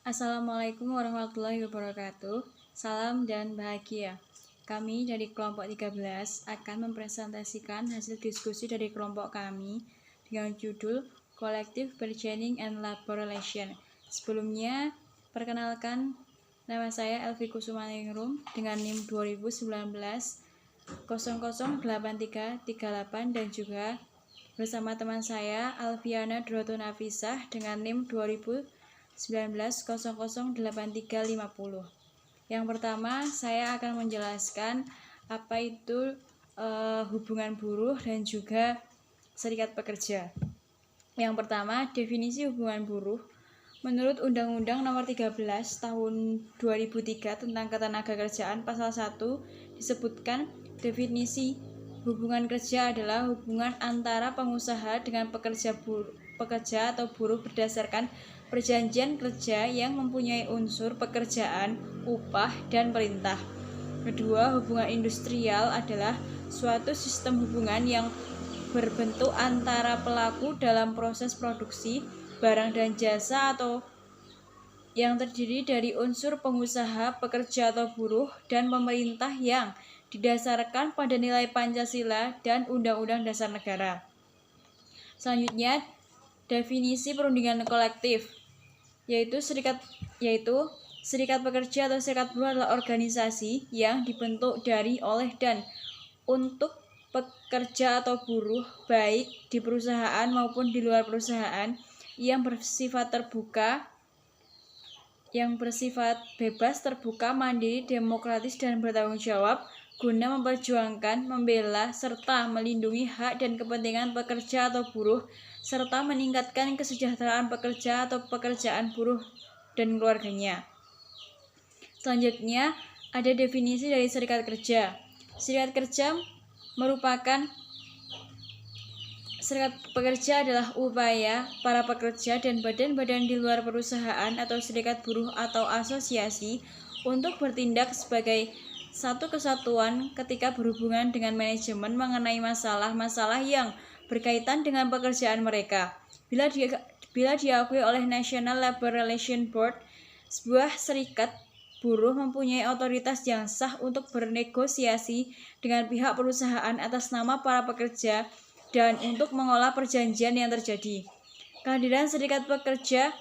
Assalamualaikum warahmatullahi wabarakatuh. Salam dan bahagia. Kami dari kelompok 13 akan mempresentasikan hasil diskusi dari kelompok kami dengan judul Collective Bargaining and Labor Relation. Sebelumnya, perkenalkan, nama saya Elvi Kusumaningrum dengan NIM 2019 008338 dan juga bersama teman saya Alfiana Droto Nafisah dengan NIM 2019 008350. Yang pertama, saya akan menjelaskan apa itu hubungan buruh dan juga serikat pekerja. Yang pertama, definisi hubungan buruh. Menurut Undang-Undang Nomor 13 Tahun 2003 tentang Ketenagakerjaan Pasal 1 disebutkan definisi hubungan kerja adalah hubungan antara pengusaha dengan pekerja atau buruh berdasarkan perjanjian kerja yang mempunyai unsur pekerjaan, upah, dan perintah. Kedua, hubungan industrial adalah suatu sistem hubungan yang berbentuk antara pelaku dalam proses produksi barang dan jasa atau yang terdiri dari unsur pengusaha, pekerja atau buruh, dan pemerintah yang didasarkan pada nilai Pancasila dan Undang-Undang Dasar Negara. Selanjutnya, definisi perundingan kolektif, yaitu serikat pekerja atau serikat buruh adalah organisasi yang dibentuk dari, oleh, dan untuk pekerja atau buruh, baik di perusahaan maupun di luar perusahaan, yang bersifat terbuka, yang bersifat bebas, terbuka, mandiri, demokratis, dan bertanggung jawab guna memperjuangkan, membela, serta melindungi hak dan kepentingan pekerja atau buruh, serta meningkatkan kesejahteraan pekerja atau pekerjaan buruh dan keluarganya. Selanjutnya, ada definisi dari serikat kerja. Serikat pekerja adalah upaya para pekerja dan badan-badan di luar perusahaan atau serikat buruh atau asosiasi untuk bertindak sebagai satu kesatuan ketika berhubungan dengan manajemen mengenai masalah-masalah yang berkaitan dengan pekerjaan mereka. Bila diakui oleh National Labor Relations Board, sebuah serikat buruh mempunyai otoritas yang sah untuk bernegosiasi dengan pihak perusahaan atas nama para pekerja dan untuk mengolah perjanjian yang terjadi. Kehadiran serikat kerja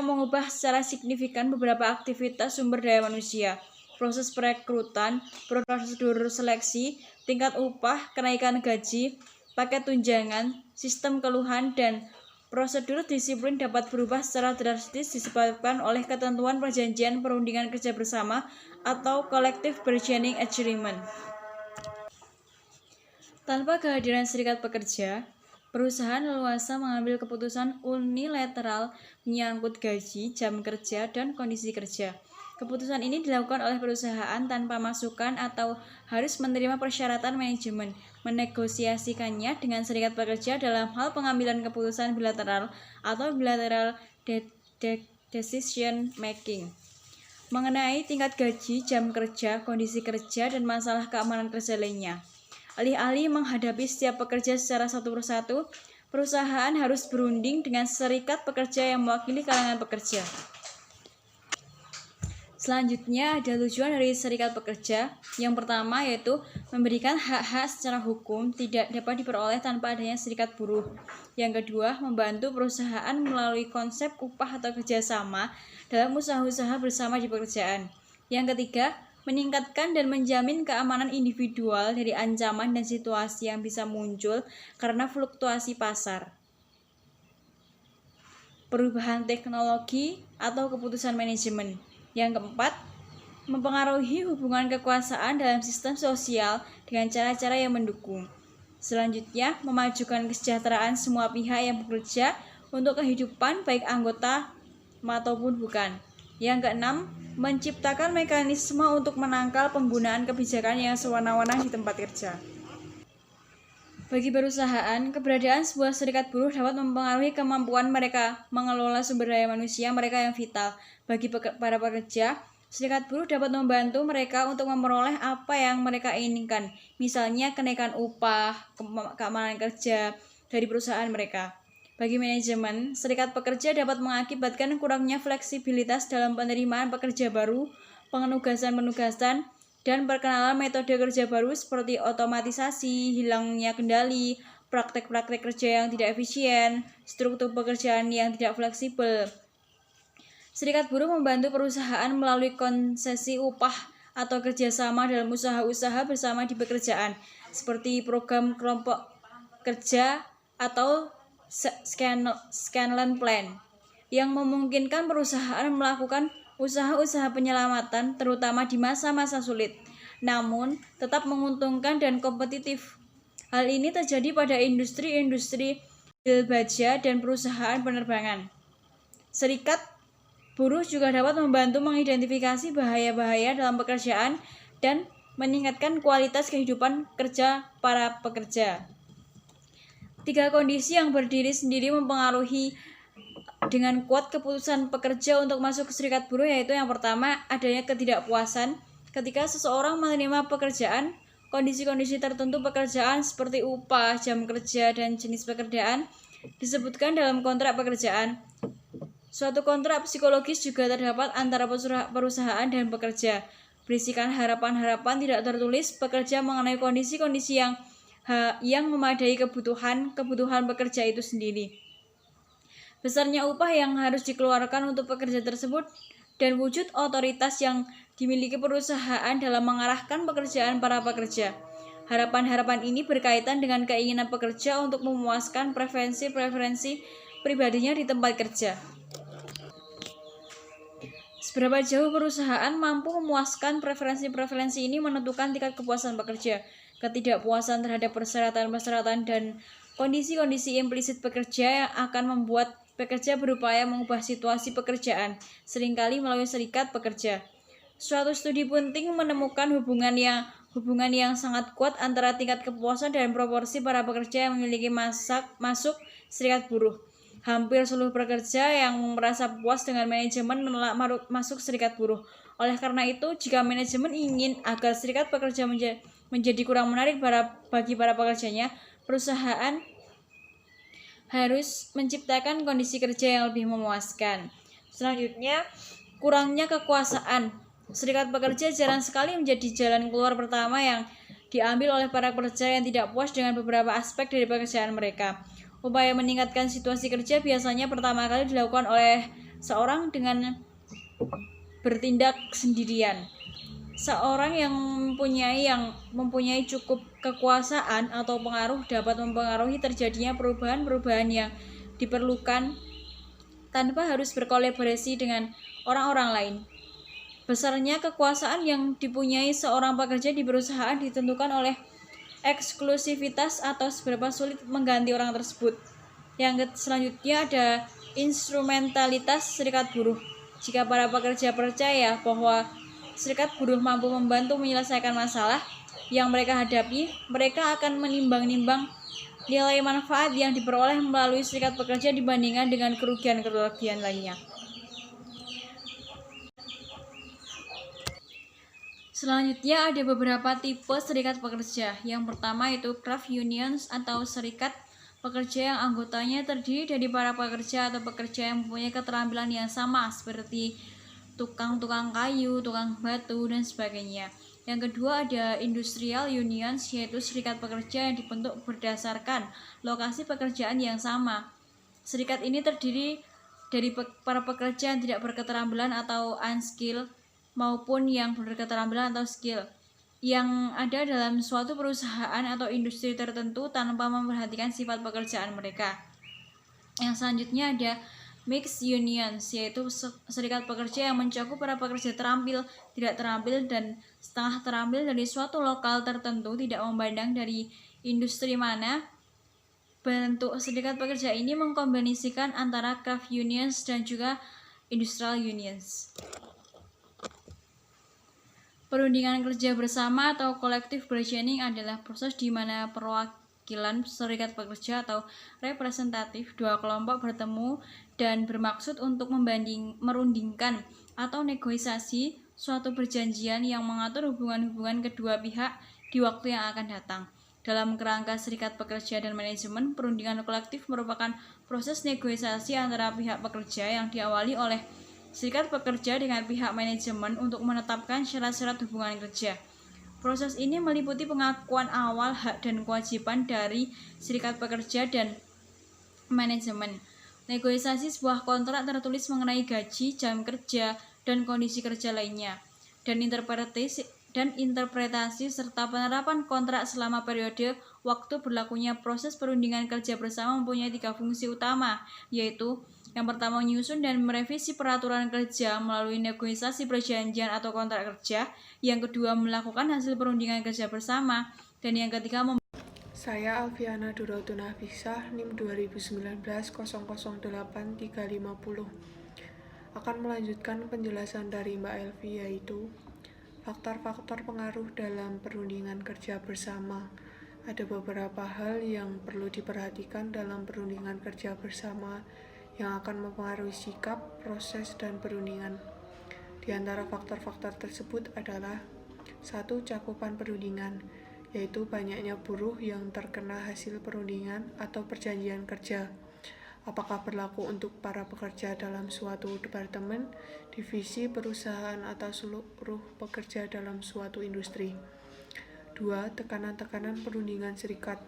mengubah secara signifikan beberapa aktivitas sumber daya manusia, proses perekrutan, prosedur seleksi, tingkat upah, kenaikan gaji, paket tunjangan, sistem keluhan, dan prosedur disiplin dapat berubah secara drastis disebabkan oleh ketentuan perjanjian perundingan kerja bersama atau Collective Bargaining Agreement. Tanpa kehadiran serikat pekerja, perusahaan leluasa mengambil keputusan unilateral menyangkut gaji, jam kerja, dan kondisi kerja. Keputusan ini dilakukan oleh perusahaan tanpa masukan atau harus menerima persyaratan manajemen, menegosiasikannya dengan serikat pekerja dalam hal pengambilan keputusan bilateral atau bilateral decision making. Mengenai tingkat gaji, jam kerja, kondisi kerja, dan masalah keamanan kerja lainnya. Alih-alih menghadapi setiap pekerja secara satu persatu, perusahaan harus berunding dengan serikat pekerja yang mewakili kalangan pekerja. Selanjutnya ada tujuan dari serikat pekerja. Yang pertama yaitu memberikan hak-hak secara hukum tidak dapat diperoleh tanpa adanya serikat buruh. Yang kedua, membantu perusahaan melalui konsep upah atau kerjasama dalam usaha-usaha bersama di pekerjaan. Yang ketiga, meningkatkan dan menjamin keamanan individual dari ancaman dan situasi yang bisa muncul karena fluktuasi pasar, perubahan teknologi, atau keputusan manajemen. Yang keempat, mempengaruhi hubungan kekuasaan dalam sistem sosial dengan cara-cara yang mendukung. Selanjutnya, memajukan kesejahteraan semua pihak yang bekerja untuk kehidupan baik anggota maupun bukan. Yang keenam, menciptakan mekanisme untuk menangkal penggunaan kebijakan yang sewenang-wenang di tempat kerja. Bagi perusahaan, keberadaan sebuah serikat buruh dapat mempengaruhi kemampuan mereka mengelola sumber daya manusia mereka yang vital. Bagi para pekerja, serikat buruh dapat membantu mereka untuk memperoleh apa yang mereka inginkan, misalnya kenaikan upah, keamanan kerja dari perusahaan mereka. Bagi manajemen, serikat pekerja dapat mengakibatkan kurangnya fleksibilitas dalam penerimaan pekerja baru, penugasan-penugasan, dan perkenalan metode kerja baru seperti otomatisasi, hilangnya kendali, praktek-praktek kerja yang tidak efisien, struktur pekerjaan yang tidak fleksibel. Serikat buruh membantu perusahaan melalui konsesi upah atau kerjasama dalam usaha-usaha bersama di pekerjaan, seperti program kelompok kerja atau Scanland Plan, yang memungkinkan perusahaan melakukan usaha-usaha penyelamatan terutama di masa-masa sulit, namun tetap menguntungkan dan kompetitif. Hal ini terjadi pada industri-industri baja dan perusahaan penerbangan. Serikat buruh juga dapat membantu mengidentifikasi bahaya-bahaya dalam pekerjaan dan meningkatkan kualitas kehidupan kerja para pekerja. 3 kondisi yang berdiri sendiri mempengaruhi dengan kuat keputusan pekerja untuk masuk ke serikat buruh, yaitu yang pertama, adanya ketidakpuasan. Ketika seseorang menerima pekerjaan, kondisi-kondisi tertentu pekerjaan seperti upah, jam kerja, dan jenis pekerjaan disebutkan dalam kontrak pekerjaan. Suatu kontrak psikologis juga terdapat antara perusahaan dan pekerja, berisikan harapan-harapan tidak tertulis pekerja mengenai kondisi-kondisi yang memadai kebutuhan pekerja itu sendiri. Besarnya upah yang harus dikeluarkan untuk pekerja tersebut dan wujud otoritas yang dimiliki perusahaan dalam mengarahkan pekerjaan para pekerja. Harapan-harapan ini berkaitan dengan keinginan pekerja untuk memuaskan preferensi pribadinya di tempat kerja. Seberapa jauh perusahaan mampu memuaskan preferensi ini menentukan tingkat kepuasan pekerja. Ketidakpuasan terhadap persyaratan-persyaratan dan kondisi-kondisi implisit pekerja yang akan membuat pekerja berupaya mengubah situasi pekerjaan, seringkali melalui serikat pekerja. Suatu studi penting menemukan hubungan yang sangat kuat antara tingkat kepuasan dan proporsi para pekerja yang memiliki masuk serikat buruh. Hampir seluruh pekerja yang merasa puas dengan manajemen menolak masuk serikat buruh. Oleh karena itu, jika manajemen ingin agar serikat pekerja menjadi kurang menarik bagi para pekerjanya, perusahaan harus menciptakan kondisi kerja yang lebih memuaskan. Selanjutnya, kurangnya kekuasaan. Serikat pekerja jarang sekali menjadi jalan keluar pertama yang diambil oleh para pekerja yang tidak puas dengan beberapa aspek dari pekerjaan mereka. Upaya meningkatkan situasi kerja biasanya pertama kali dilakukan oleh seorang dengan bertindak sendirian. Seorang yang mempunyai cukup kekuasaan atau pengaruh dapat mempengaruhi terjadinya perubahan-perubahan yang diperlukan tanpa harus berkolaborasi dengan orang-orang lain. Besarnya kekuasaan yang dipunyai seorang pekerja di perusahaan ditentukan oleh eksklusivitas atau seberapa sulit mengganti orang tersebut. Yang selanjutnya ada instrumentalitas serikat buruh. Jika para pekerja percaya bahwa serikat buruh mampu membantu menyelesaikan masalah yang mereka hadapi, mereka akan menimbang-nimbang nilai manfaat yang diperoleh melalui serikat pekerja dibandingkan dengan kerugian-kerugian lainnya. Selanjutnya ada beberapa tipe serikat pekerja. Yang pertama itu craft unions atau serikat pekerja yang anggotanya terdiri dari para pekerja atau pekerja yang mempunyai keterampilan yang sama seperti tukang kayu, tukang batu, dan sebagainya. Yang kedua ada industrial unions, yaitu serikat pekerja yang dibentuk berdasarkan lokasi pekerjaan yang sama. Serikat ini terdiri dari para pekerja yang tidak berketerampilan atau unskilled maupun yang berketerampilan atau skill yang ada dalam suatu perusahaan atau industri tertentu tanpa memperhatikan sifat pekerjaan mereka. Yang selanjutnya ada mixed unions, yaitu serikat pekerja yang mencakup para pekerja terampil, tidak terampil, dan setengah terampil dari suatu lokal tertentu, tidak memandang dari industri mana. Bentuk serikat pekerja ini mengkombinasikan antara craft unions dan juga industrial unions. Perundingan kerja bersama atau collective bargaining adalah proses di mana perwakilan serikat pekerja atau representatif dua kelompok bertemu dan bermaksud untuk merundingkan atau negosiasi suatu perjanjian yang mengatur hubungan-hubungan kedua pihak di waktu yang akan datang. Dalam kerangka serikat pekerja dan manajemen, perundingan kolektif merupakan proses negosiasi antara pihak pekerja yang diawali oleh serikat pekerja dengan pihak manajemen untuk menetapkan syarat-syarat hubungan kerja. Proses ini meliputi pengakuan awal hak dan kewajiban dari serikat pekerja dan manajemen, negosiasi sebuah kontrak tertulis mengenai gaji, jam kerja, dan kondisi kerja lainnya, dan interpretasi serta penerapan kontrak selama periode waktu berlakunya proses perundingan kerja bersama mempunyai 3 fungsi utama, yaitu yang pertama menyusun dan merevisi peraturan kerja melalui negosiasi perjanjian atau kontrak kerja, yang kedua melakukan hasil perundingan kerja bersama, dan yang ketiga Saya Alfiana Duratun Hafisah, NIM 2019 008350, akan melanjutkan penjelasan dari Mbak Elvi, yaitu faktor-faktor pengaruh dalam perundingan kerja bersama. Ada beberapa hal yang perlu diperhatikan dalam perundingan kerja bersama yang akan mempengaruhi sikap, proses, dan perundingan. Di antara faktor-faktor tersebut adalah 1. Cakupan perundingan, yaitu banyaknya buruh yang terkena hasil perundingan atau perjanjian kerja. Apakah berlaku untuk para pekerja dalam suatu departemen, divisi, perusahaan, atau seluruh pekerja dalam suatu industri. 2. Tekanan-tekanan perundingan serikat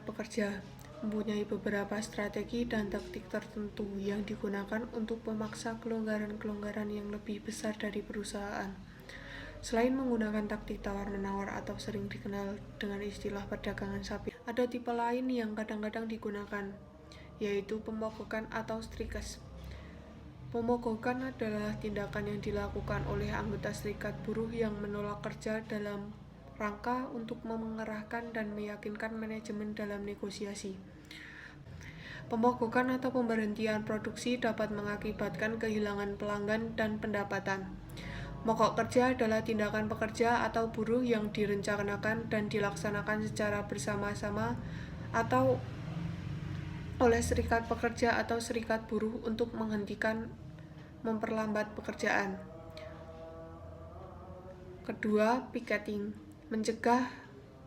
pekerja mempunyai beberapa strategi dan taktik tertentu yang digunakan untuk memaksa kelonggaran-kelonggaran yang lebih besar dari perusahaan. Selain menggunakan taktik tawar-menawar atau sering dikenal dengan istilah perdagangan sapi, ada tipe lain yang kadang-kadang digunakan, yaitu pemogokan atau strikes. Pemogokan adalah tindakan yang dilakukan oleh anggota serikat buruh yang menolak kerja dalam rangka untuk mengerahkan dan meyakinkan manajemen dalam negosiasi. Pemogokan atau pemberhentian produksi dapat mengakibatkan kehilangan pelanggan dan pendapatan. Mogok kerja adalah tindakan pekerja atau buruh yang direncanakan dan dilaksanakan secara bersama-sama atau oleh serikat pekerja atau serikat buruh untuk menghentikan, memperlambat pekerjaan. Kedua, picketing, mencegah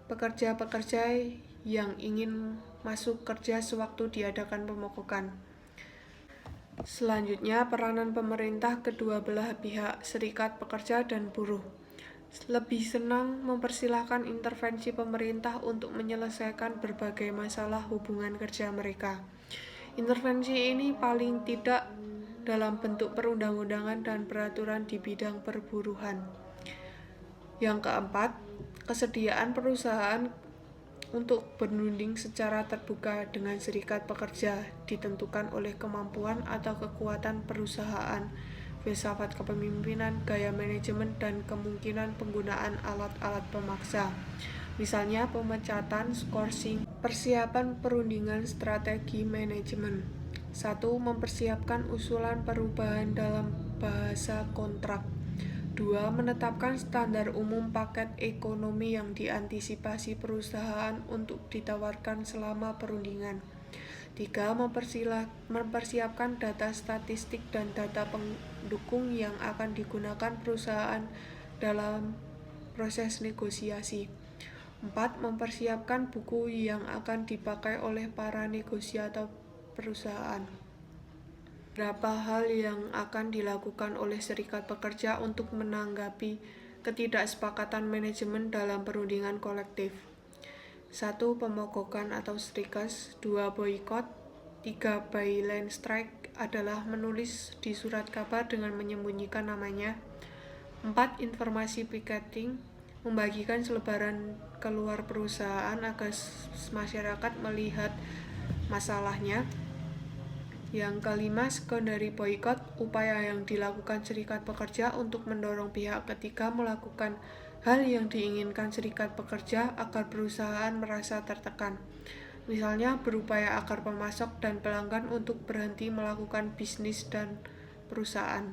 pekerja-pekerja yang ingin masuk kerja sewaktu diadakan pemogokan. Selanjutnya, peranan pemerintah kedua belah pihak, serikat pekerja dan buruh, lebih senang mempersilahkan intervensi pemerintah untuk menyelesaikan berbagai masalah hubungan kerja mereka. Intervensi ini paling tidak dalam bentuk perundang-undangan dan peraturan di bidang perburuhan. Yang keempat, kesediaan perusahaan untuk berunding secara terbuka dengan serikat pekerja ditentukan oleh kemampuan atau kekuatan perusahaan, filsafat kepemimpinan, gaya manajemen, dan kemungkinan penggunaan alat-alat pemaksa. Misalnya pemecatan, skorsing, persiapan perundingan strategi manajemen. 1. Mempersiapkan usulan perubahan dalam bahasa kontrak. 2. Menetapkan standar umum paket ekonomi yang diantisipasi perusahaan untuk ditawarkan selama perundingan. 3. Mempersiapkan data statistik dan data pendukung yang akan digunakan perusahaan dalam proses negosiasi. 4. Mempersiapkan buku yang akan dipakai oleh para negosiator perusahaan. Beberapa hal yang akan dilakukan oleh serikat pekerja untuk menanggapi ketidaksepakatan manajemen dalam perundingan kolektif. 1. Pemogokan atau strikes. 2. Boikot. 3. Byline strike adalah menulis di surat kabar dengan menyembunyikan namanya. 4. Informasi picketing, membagikan selebaran keluar perusahaan agar masyarakat melihat masalahnya. Yang kelima, secondary boycott, upaya yang dilakukan serikat pekerja untuk mendorong pihak ketiga melakukan hal yang diinginkan serikat pekerja agar perusahaan merasa tertekan. Misalnya berupaya agar pemasok dan pelanggan untuk berhenti melakukan bisnis dan perusahaan.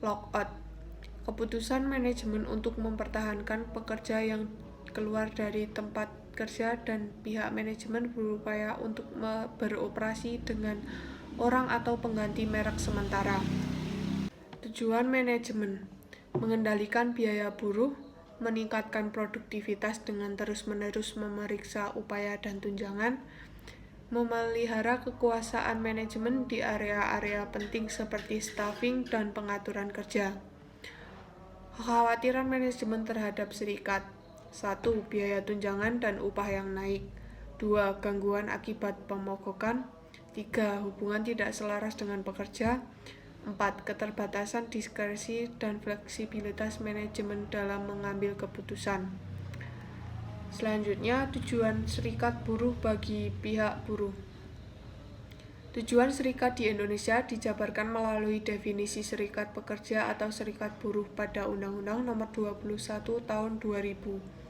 Lockout, keputusan manajemen untuk mempertahankan pekerja yang keluar dari tempat kerja dan pihak manajemen berupaya untuk beroperasi dengan orang atau pengganti merek sementara. Tujuan manajemen: mengendalikan biaya buruh, meningkatkan produktivitas dengan terus-menerus memeriksa upaya dan tunjangan, memelihara kekuasaan manajemen di area-area penting seperti staffing dan pengaturan kerja. Kekhawatiran manajemen terhadap serikat. 1. Biaya tunjangan dan upah yang naik. 2. Gangguan akibat pemogokan. 3. Hubungan tidak selaras dengan pekerja. 4. Keterbatasan diskresi dan fleksibilitas manajemen dalam mengambil keputusan. Selanjutnya, tujuan serikat buruh bagi pihak buruh. Tujuan serikat di Indonesia dijabarkan melalui definisi serikat pekerja atau serikat buruh pada Undang-Undang Nomor 21 Tahun 2000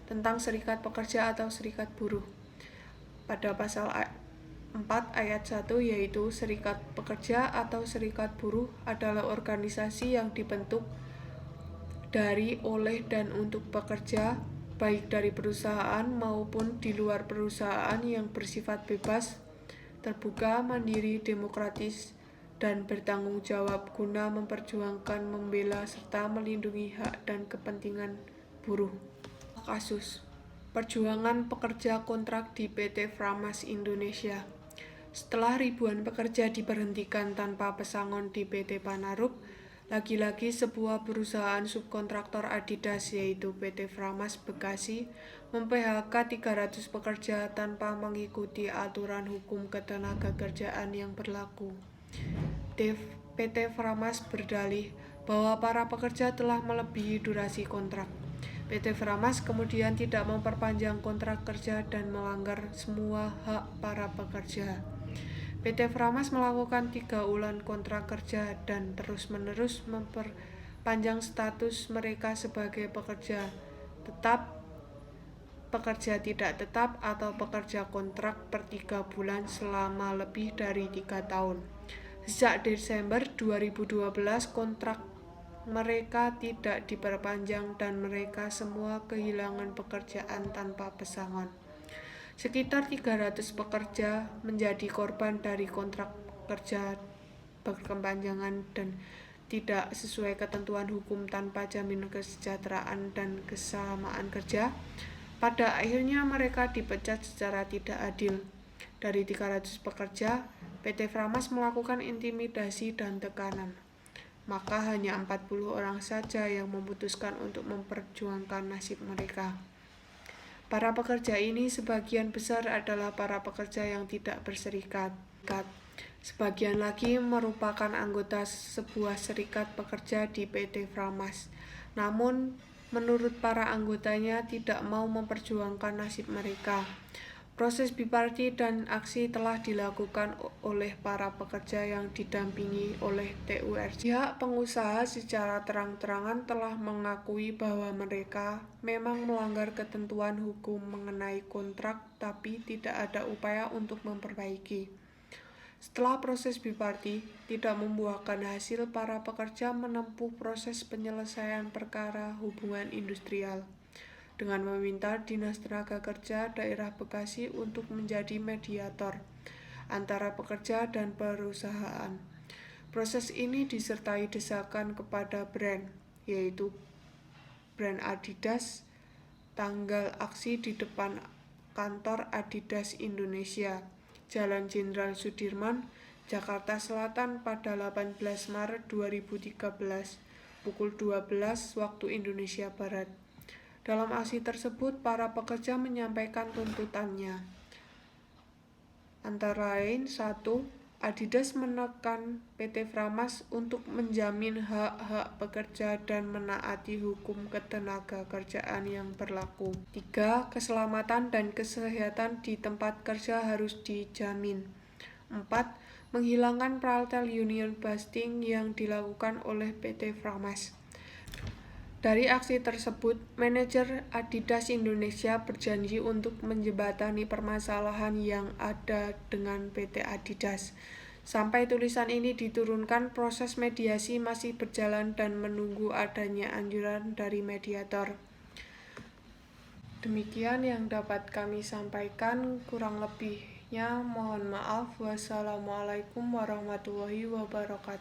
tentang serikat pekerja atau serikat buruh. Pada pasal 4 ayat 1 yaitu serikat pekerja atau serikat buruh adalah organisasi yang dibentuk dari, oleh, dan untuk pekerja, baik dari perusahaan maupun di luar perusahaan yang bersifat bebas, terbuka, mandiri, demokratis, dan bertanggung jawab guna memperjuangkan, membela, serta melindungi hak dan kepentingan buruh. Kasus perjuangan pekerja kontrak di PT Framas Indonesia. Setelah ribuan pekerja diberhentikan tanpa pesangon di PT Panaruk, lagi-lagi sebuah perusahaan subkontraktor Adidas yaitu PT Framas Bekasi mem-PHK 300 pekerja tanpa mengikuti aturan hukum ketenagakerjaan yang berlaku. PT Framas berdalih bahwa para pekerja telah melebihi durasi kontrak. PT Framas kemudian tidak memperpanjang kontrak kerja dan melanggar semua hak para pekerja. PT Framas melakukan 3 ulang kontrak kerja dan terus-menerus memperpanjang status mereka sebagai pekerja tetap, pekerja tidak tetap, atau pekerja kontrak per 3 bulan selama lebih dari 3 tahun. Sejak Desember 2012, kontrak mereka tidak diperpanjang dan mereka semua kehilangan pekerjaan tanpa pesangon. Sekitar 300 pekerja menjadi korban dari kontrak kerja berkepanjangan dan tidak sesuai ketentuan hukum tanpa jaminan kesejahteraan dan kesamaan kerja. Pada akhirnya mereka dipecat secara tidak adil. Dari 300 pekerja, PT Framas melakukan intimidasi dan tekanan. Maka hanya 40 orang saja yang memutuskan untuk memperjuangkan nasib mereka. Para pekerja ini sebagian besar adalah para pekerja yang tidak berserikat. Sebagian lagi merupakan anggota sebuah serikat pekerja di PT Framas. Namun, menurut para anggotanya tidak mau memperjuangkan nasib mereka. Proses biparti dan aksi telah dilakukan oleh para pekerja yang didampingi oleh TURJ. Pihak pengusaha secara terang-terangan telah mengakui bahwa mereka memang melanggar ketentuan hukum mengenai kontrak, tapi tidak ada upaya untuk memperbaiki. Setelah proses biparti tidak membuahkan hasil, para pekerja menempuh proses penyelesaian perkara hubungan industrial dengan meminta Dinas Tenaga Kerja Daerah Bekasi untuk menjadi mediator antara pekerja dan perusahaan. Proses ini disertai desakan kepada brand, yaitu brand Adidas. Tanggal aksi di depan kantor Adidas Indonesia, Jalan Jenderal Sudirman, Jakarta Selatan pada 18 Maret 2013, pukul 12 waktu Indonesia Barat. Dalam aksi tersebut, para pekerja menyampaikan tuntutannya. Antara lain, 1. Adidas menekan PT Framas untuk menjamin hak-hak pekerja dan menaati hukum ketenagakerjaan yang berlaku. 3. Keselamatan dan kesehatan di tempat kerja harus dijamin. 4. Menghilangkan paralel union busting yang dilakukan oleh PT Framas. Dari aksi tersebut, manajer Adidas Indonesia berjanji untuk menjembatani permasalahan yang ada dengan PT Adidas. Sampai tulisan ini diturunkan, proses mediasi masih berjalan dan menunggu adanya anjuran dari mediator. Demikian yang dapat kami sampaikan, kurang lebihnya mohon maaf. Wassalamualaikum warahmatullahi wabarakatuh.